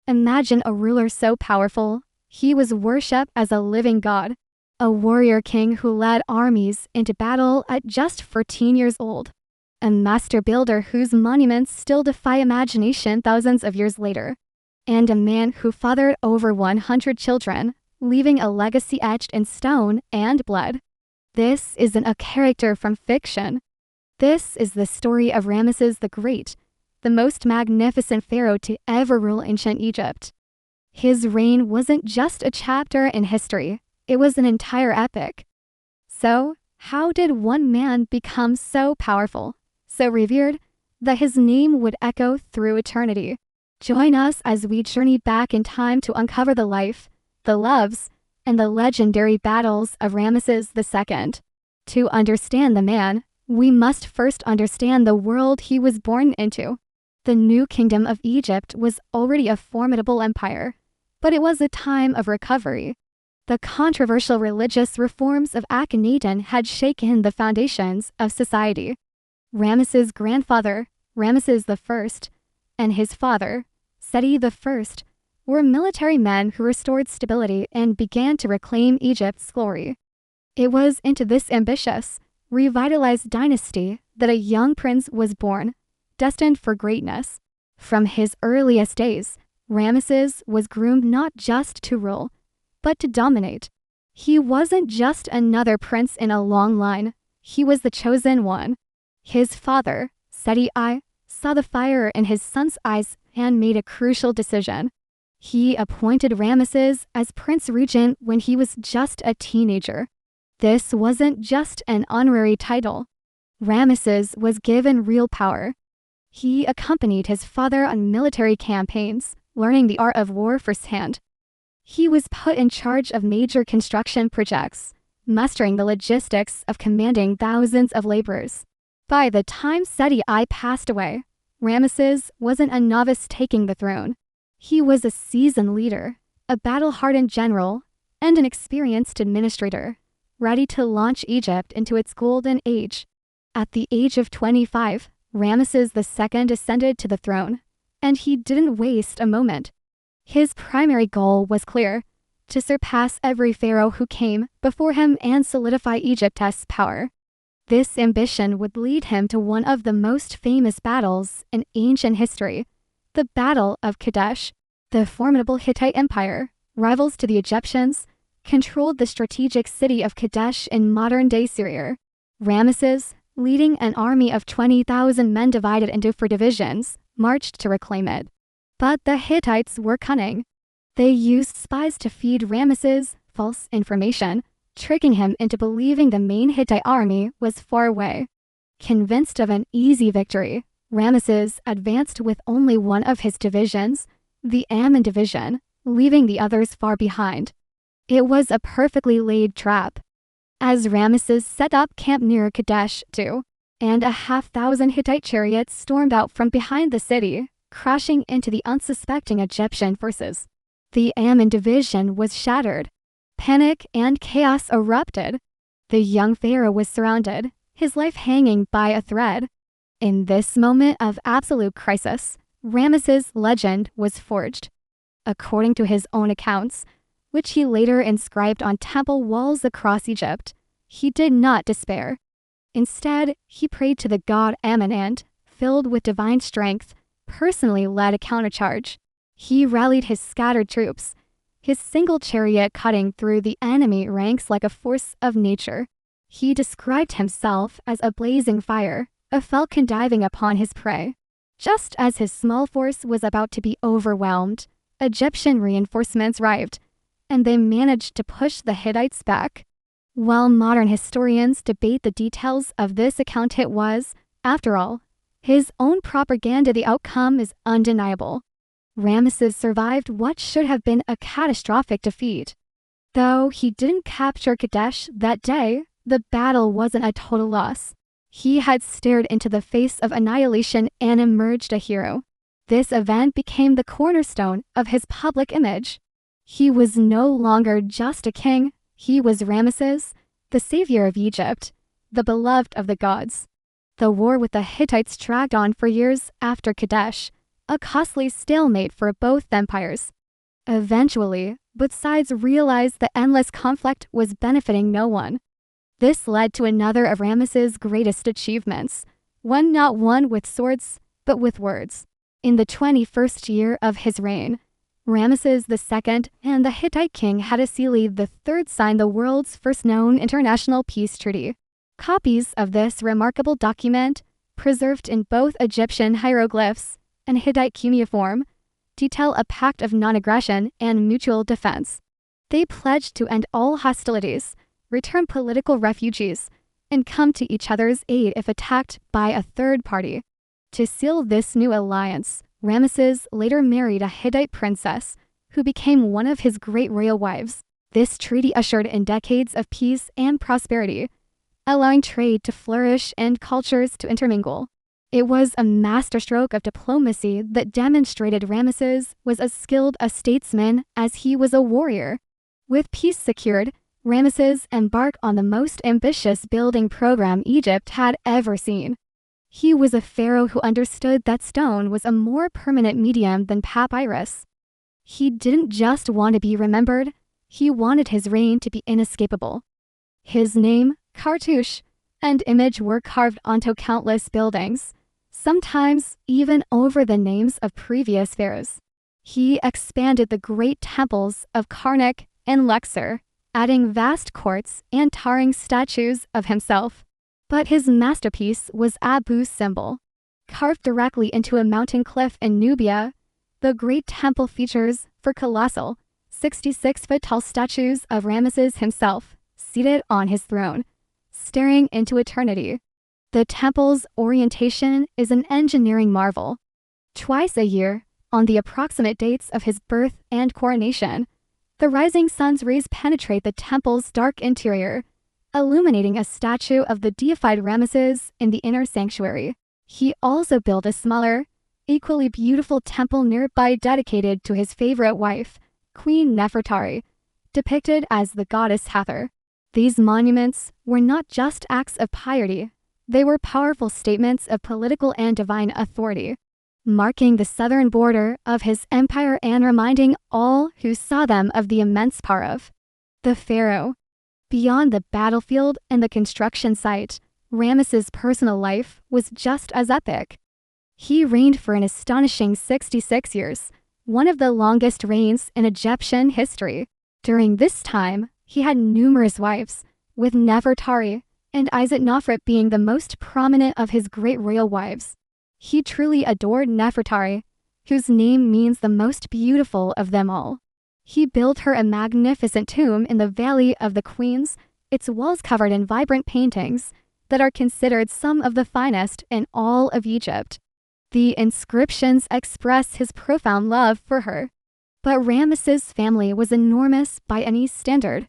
Imagine a ruler so powerful, he was worshipped as a living god. A warrior king who led armies into battle at just 14 years old. A master builder whose monuments still defy imagination thousands of years later. And a man who fathered over 100 children, leaving a legacy etched in stone and blood. This isn't a character from fiction. This is the story of Ramesses the Great, the most magnificent pharaoh to ever rule ancient Egypt. His reign wasn't just a chapter in history, it was an entire epic. So, how did one man become so powerful, so revered, that his name would echo through eternity? Join us as we journey back in time to uncover the life, the loves, and the legendary battles of Ramesses II. To understand the man, we must first understand the world he was born into. The new kingdom of Egypt was already a formidable empire, but it was a time of recovery. The controversial religious reforms of Akhenaten had shaken the foundations of society. Ramesses' grandfather, Ramesses I, and his father, Seti I, were military men who restored stability and began to reclaim Egypt's glory. It was into this ambitious, revitalized dynasty that a young prince was born, destined for greatness. From his earliest days, Ramesses was groomed not just to rule, but to dominate. He wasn't just another prince in a long line, he was the chosen one. His father, Seti I, saw the fire in his son's eyes and made a crucial decision. He appointed Ramesses as Prince Regent when he was just a teenager. This wasn't just an honorary title. Ramesses was given real power. He accompanied his father on military campaigns, learning the art of war firsthand. He was put in charge of major construction projects, mastering the logistics of commanding thousands of laborers. By the time Seti I passed away, Ramesses wasn't a novice taking the throne. He was a seasoned leader, a battle-hardened general, and an experienced administrator, ready to launch Egypt into its golden age. At the age of 25, Ramesses II ascended to the throne, and he didn't waste a moment. His primary goal was clear: to surpass every pharaoh who came before him and solidify Egypt's power. This ambition would lead him to one of the most famous battles in ancient history, the Battle of Kadesh. The formidable Hittite Empire, rivals to the Egyptians, controlled the strategic city of Kadesh in modern-day Syria. Ramesses, leading an army of 20,000 men divided into 4 divisions, marched to reclaim it. But the Hittites were cunning. They used spies to feed Ramesses false information, tricking him into believing the main Hittite army was far away. Convinced of an easy victory, Ramesses advanced with only one of his divisions, the Ammon division, leaving the others far behind. It was a perfectly laid trap. As Ramesses set up camp near Kadesh, 2,500 Hittite chariots stormed out from behind the city, crashing into the unsuspecting Egyptian forces. The Ammon division was shattered. Panic and chaos erupted. The young pharaoh was surrounded, his life hanging by a thread. In this moment of absolute crisis, Ramesses' legend was forged. According to his own accounts, which he later inscribed on temple walls across Egypt, he did not despair. Instead, he prayed to the god Ammon and, filled with divine strength, personally led a countercharge. He rallied his scattered troops, his single chariot cutting through the enemy ranks like a force of nature. He described himself as a blazing fire, a falcon diving upon his prey. Just as his small force was about to be overwhelmed, Egyptian reinforcements arrived, and they managed to push the Hittites back. While modern historians debate the details of this account, it was, after all, his own propaganda. The outcome is undeniable. Ramesses survived what should have been a catastrophic defeat. Though he didn't capture Kadesh that day, the battle wasn't a total loss. He had stared into the face of annihilation and emerged a hero. This event became the cornerstone of his public image. He was no longer just a king, he was Ramesses, the savior of Egypt, the beloved of the gods. The war with the Hittites dragged on for years after Kadesh, a costly stalemate for both empires. Eventually, both sides realized the endless conflict was benefiting no one. This led to another of Ramesses' greatest achievements, not won with swords, but with words. In the 21st year of his reign, Ramesses II and the Hittite king Hattusili III signed the world's first known international peace treaty. Copies of this remarkable document, preserved in both Egyptian hieroglyphs and Hittite cuneiform, detail a pact of non-aggression and mutual defense. They pledged to end all hostilities, return political refugees, and come to each other's aid if attacked by a third party. To seal this new alliance, Ramesses later married a Hittite princess, who became one of his great royal wives. This treaty ushered in decades of peace and prosperity, allowing trade to flourish and cultures to intermingle. It was a masterstroke of diplomacy that demonstrated Ramesses was as skilled a statesman as he was a warrior. With peace secured, Ramesses embarked on the most ambitious building program Egypt had ever seen. He was a pharaoh who understood that stone was a more permanent medium than papyrus. He didn't just want to be remembered, he wanted his reign to be inescapable. His name, cartouche, and image were carved onto countless buildings, sometimes even over the names of previous pharaohs. He expanded the great temples of Karnak and Luxor, adding vast courts and towering statues of himself. But his masterpiece was Abu's Simbel. Carved directly into a mountain cliff in Nubia, the great temple features four colossal, 66-foot-tall statues of Ramesses himself, seated on his throne, staring into eternity. The temple's orientation is an engineering marvel. Twice a year, on the approximate dates of his birth and coronation, the rising sun's rays penetrate the temple's dark interior, illuminating a statue of the deified Ramesses in the inner sanctuary. He also built a smaller, equally beautiful temple nearby dedicated to his favorite wife, Queen Nefertari, depicted as the goddess Hathor. These monuments were not just acts of piety, they were powerful statements of political and divine authority, marking the southern border of his empire and reminding all who saw them of the immense power of the pharaoh. Beyond the battlefield and the construction site, Ramesses' personal life was just as epic. He reigned for an astonishing 66 years, one of the longest reigns in Egyptian history. During this time, he had numerous wives, with Nefertari and Nofret being the most prominent of his great royal wives. He truly adored Nefertari, whose name means the most beautiful of them all. He built her a magnificent tomb in the Valley of the Queens, its walls covered in vibrant paintings that are considered some of the finest in all of Egypt. The inscriptions express his profound love for her. But Ramesses' family was enormous by any standard.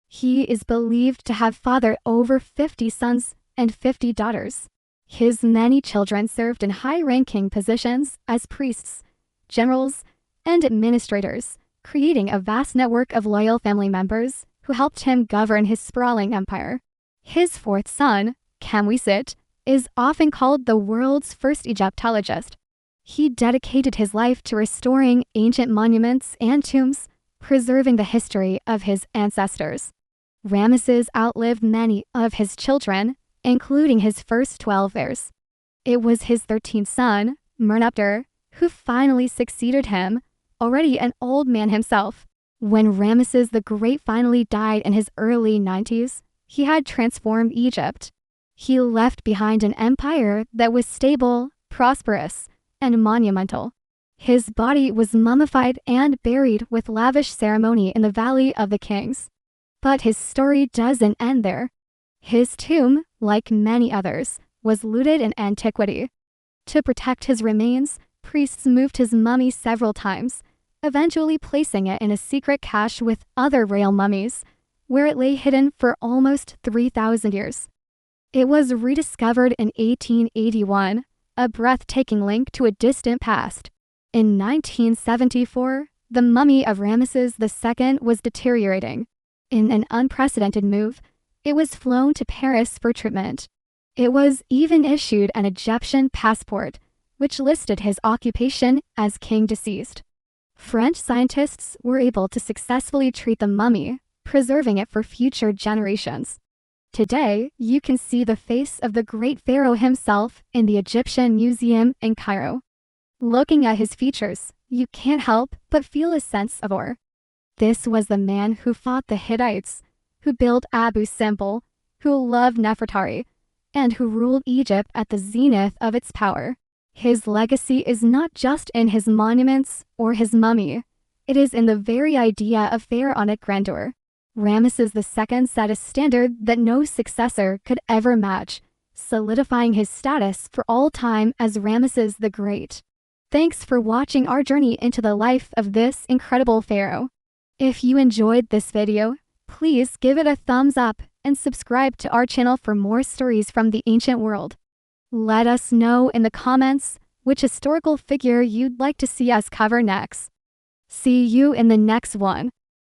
He is believed to have fathered over 50 sons and 50 daughters. His many children served in high-ranking positions as priests, generals, and administrators, creating a vast network of loyal family members who helped him govern his sprawling empire. His fourth son, Kamwisit, is often called the world's first Egyptologist. He dedicated his life to restoring ancient monuments and tombs, preserving the history of his ancestors. Ramesses outlived many of his children, including his first 12 heirs. It was his 13th son, Merneptah, who finally succeeded him, already an old man himself. When Ramesses the Great finally died in his early 90s, he had transformed Egypt. He left behind an empire that was stable, prosperous, and monumental. His body was mummified and buried with lavish ceremony in the Valley of the Kings. But his story doesn't end there. His tomb, like many others, was looted in antiquity. To protect his remains, priests moved his mummy several times, eventually placing it in a secret cache with other royal mummies, where it lay hidden for almost 3,000 years. It was rediscovered in 1881, a breathtaking link to a distant past. In 1974, the mummy of Ramesses II was deteriorating. In an unprecedented move, it was flown to Paris for treatment. It was even issued an Egyptian passport, which listed his occupation as king deceased. French scientists were able to successfully treat the mummy, preserving it for future generations. Today, you can see the face of the great pharaoh himself in the Egyptian Museum in Cairo. Looking at his features, you can't help but feel a sense of awe. This was the man who fought the Hittites, who built Abu Simbel, who loved Nefertari, and who ruled Egypt at the zenith of its power. His legacy is not just in his monuments or his mummy. It is in the very idea of pharaonic grandeur. Ramesses II set a standard that no successor could ever match, solidifying his status for all time as Ramesses the Great. Thanks for watching our journey into the life of this incredible pharaoh. If you enjoyed this video, please give it a thumbs up and subscribe to our channel for more stories from the ancient world. Let us know in the comments which historical figure you'd like to see us cover next. See you in the next one.